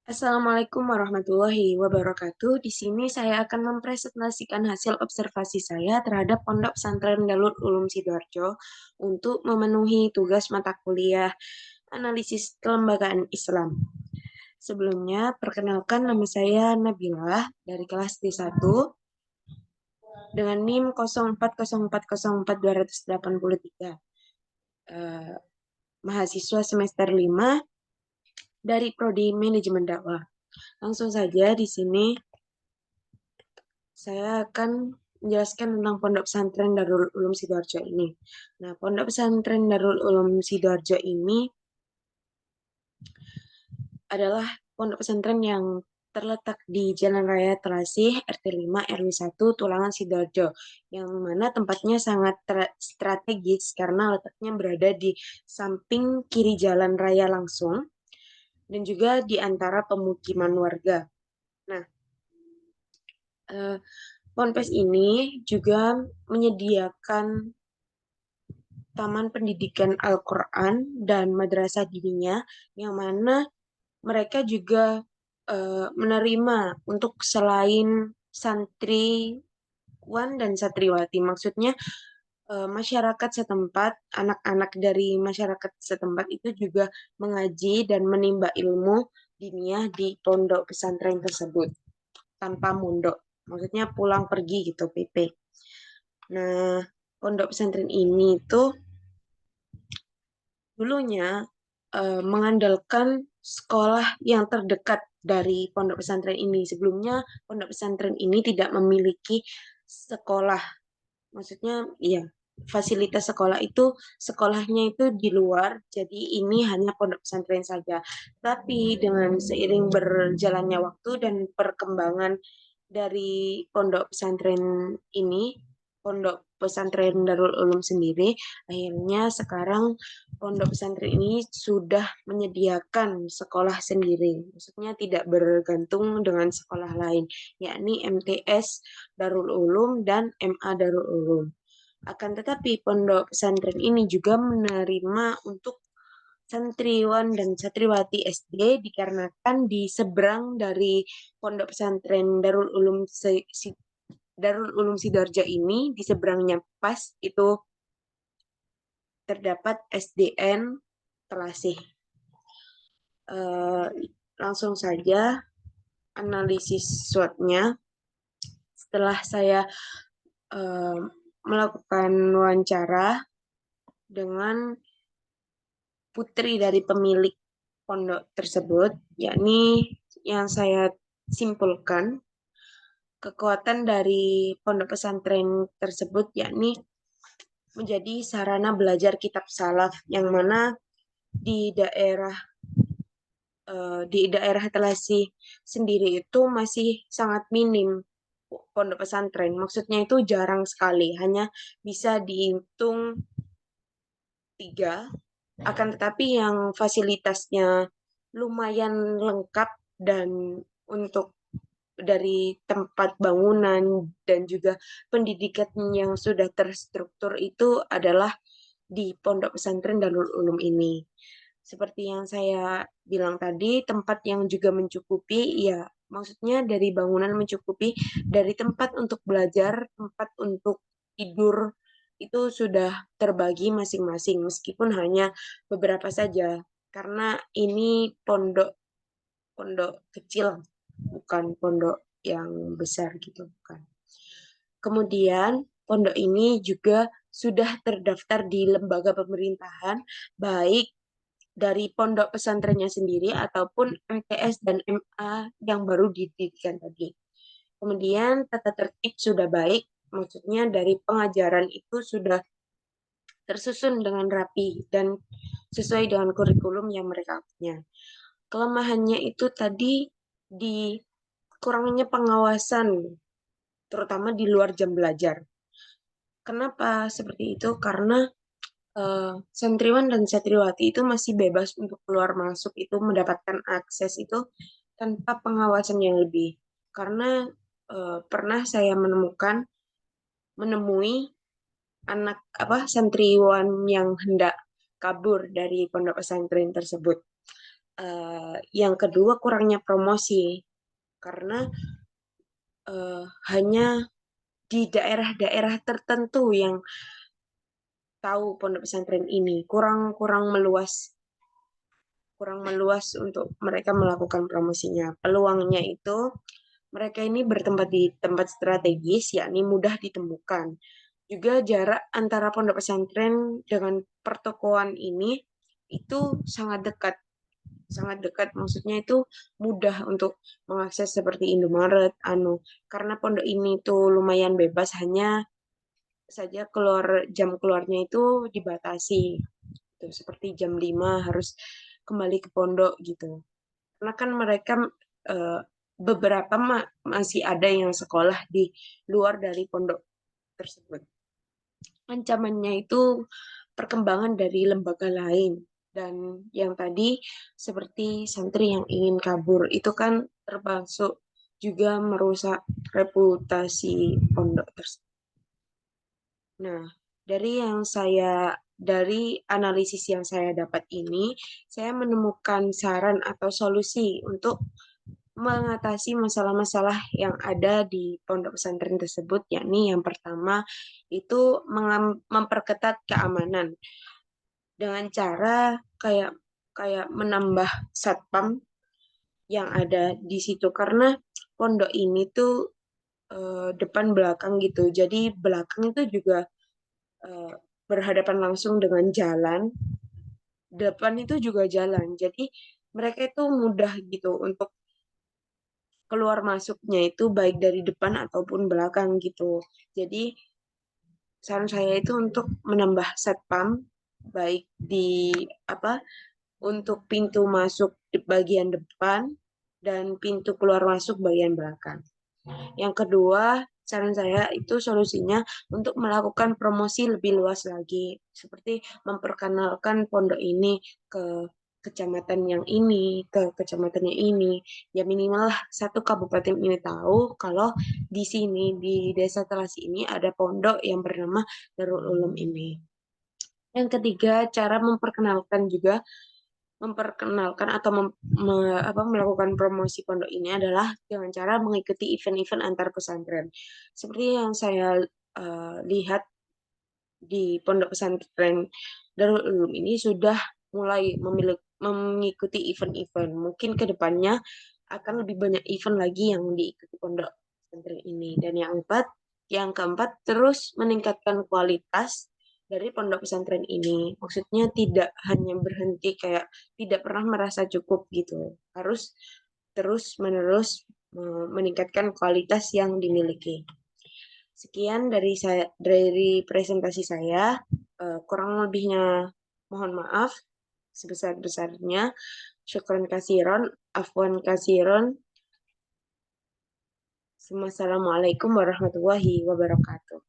Assalamualaikum warahmatullahi wabarakatuh. Di sini saya akan mempresentasikan hasil observasi saya terhadap Pondok Pesantren Darul Ulum Sidoarjo untuk memenuhi tugas mata kuliah Analisis Kelembagaan Islam. Sebelumnya, perkenalkan nama saya Nabilah dari kelas D1 dengan NIM 0404042883. Mahasiswa semester 5 dari Prodi Manajemen Dakwah. Langsung saja di sini saya akan menjelaskan tentang Pondok Pesantren Darul Ulum Sidoarjo ini. Nah, Pondok Pesantren Darul Ulum Sidoarjo ini adalah pondok pesantren yang terletak di Jalan Raya Telasih, RT 5 RW 1, Tulangan Sidoarjo, yang mana tempatnya sangat strategis karena letaknya berada di samping kiri jalan raya langsung dan juga di antara pemukiman warga. Nah, Ponpes ini juga menyediakan Taman Pendidikan Al-Quran dan Madrasah Diniyah, yang mana mereka juga menerima untuk selain santriwan dan satriwati. Maksudnya masyarakat setempat, anak-anak dari masyarakat setempat itu juga mengaji dan menimba ilmu diniyah di pondok pesantren tersebut tanpa mondok. Maksudnya pulang pergi gitu, PP. Nah, pondok pesantren ini tuh dulunya mengandalkan sekolah yang terdekat dari pondok pesantren ini. Sebelumnya pondok pesantren ini tidak memiliki sekolah. Maksudnya, iya, fasilitas sekolah itu sekolahnya itu di luar, jadi ini hanya pondok pesantren saja. Tapi dengan seiring berjalannya waktu dan perkembangan dari pondok pesantren ini, pondok pesantren Darul Ulum sendiri, akhirnya sekarang pondok pesantren ini sudah menyediakan sekolah sendiri. Maksudnya tidak bergantung dengan sekolah lain, yakni MTS Darul Ulum dan MA Darul Ulum. Akan tetapi pondok pesantren ini juga menerima untuk santriwan dan satriwati SD dikarenakan di seberang dari pondok pesantren Darul Ulum Sidoarjo ini, di seberangnya pas itu terdapat SDN Telasih. Eh, Langsung saja analisis SWOT-nya. Setelah saya eh, melakukan wawancara dengan putri dari pemilik pondok tersebut, yakni yang saya simpulkan, kekuatan dari pondok pesantren tersebut yakni menjadi sarana belajar kitab salaf, yang mana di daerah di daerah Telasi sendiri itu masih sangat minim pondok pesantren. Maksudnya itu jarang sekali, hanya bisa dihitung 3. Akan tetapi yang fasilitasnya lumayan lengkap dan untuk dari tempat bangunan dan juga pendidikan yang sudah terstruktur itu adalah di Pondok Pesantren Darul Ulum ini. Seperti yang saya bilang tadi, tempat yang juga mencukupi, ya maksudnya dari bangunan mencukupi, dari tempat untuk belajar, tempat untuk tidur, itu sudah terbagi masing-masing, meskipun hanya beberapa saja, karena ini pondok pondok kecil, bukan pondok yang besar gitu, bukan. Kemudian pondok ini juga sudah terdaftar di lembaga pemerintahan, baik dari pondok pesantrennya sendiri ataupun MTS dan MA yang baru didirikan tadi. Kemudian tata tertib sudah baik, maksudnya dari pengajaran itu sudah tersusun dengan rapi dan sesuai dengan kurikulum yang mereka punya. Kelemahannya itu tadi di kurangnya pengawasan, terutama di luar jam belajar. Kenapa seperti itu? Karena santriwan dan satriwati itu masih bebas untuk keluar masuk itu mendapatkan akses itu tanpa pengawasan yang lebih. Karena pernah saya menemui anak santriwan yang hendak kabur dari pondok pesantren tersebut. Yang kedua, kurangnya promosi karena hanya di daerah-daerah tertentu yang tahu pondok pesantren ini, kurang kurang meluas untuk mereka melakukan promosinya. Peluangnya itu mereka ini bertempat di tempat strategis, yakni mudah ditemukan. Juga jarak antara pondok pesantren dengan pertokoan ini itu sangat dekat. Sangat dekat, maksudnya itu mudah untuk mengakses seperti Indomaret, karena pondok ini tuh lumayan bebas, hanya saja jam keluarnya itu dibatasi. Tuh, seperti jam 5 harus kembali ke pondok gitu. Karena kan mereka eh, beberapa masih ada yang sekolah di luar dari pondok tersebut. Ancamannya itu perkembangan dari lembaga lain. Dan yang tadi seperti santri yang ingin kabur itu kan termasuk juga merusak reputasi pondok tersebut. Nah, dari analisis yang saya dapat ini, saya menemukan saran atau solusi untuk mengatasi masalah-masalah yang ada di pondok pesantren tersebut, yakni yang pertama itu memperketat keamanan dengan cara kayak kayak menambah satpam yang ada di situ, karena pondok ini tuh depan belakang gitu. Jadi belakang itu juga eh, berhadapan langsung dengan jalan, depan itu juga jalan. Jadi mereka itu mudah gitu untuk keluar masuknya itu baik dari depan ataupun belakang gitu. Jadi saran saya itu untuk menambah satpam baik di apa untuk pintu masuk di bagian depan dan pintu keluar masuk bagian belakang. Yang kedua, saran saya itu solusinya untuk melakukan promosi lebih luas lagi, seperti memperkenalkan pondok ini ke kecamatan yang ini, ke kecamatan yang ini. Ya minimal lah satu kabupaten ini tahu kalau di sini, di Desa Telasi ini ada pondok yang bernama Darul Ulum ini. Yang ketiga, cara memperkenalkan atau melakukan promosi pondok ini adalah dengan cara mengikuti event-event antar pesantren. Seperti yang saya lihat di pondok pesantren Darul Ulum ini sudah mulai mengikuti event-event. Mungkin ke depannya akan lebih banyak event lagi yang diikuti pondok pesantren ini. Dan yang keempat, terus meningkatkan kualitas dari pondok pesantren ini. Maksudnya tidak hanya berhenti kayak tidak pernah merasa cukup gitu. Harus terus-menerus meningkatkan kualitas yang dimiliki. Sekian dari presentasi saya. Kurang lebihnya mohon maaf sebesar-besarnya. Syukran kasiron, afwan kasiron. Wassalamualaikum warahmatullahi wabarakatuh.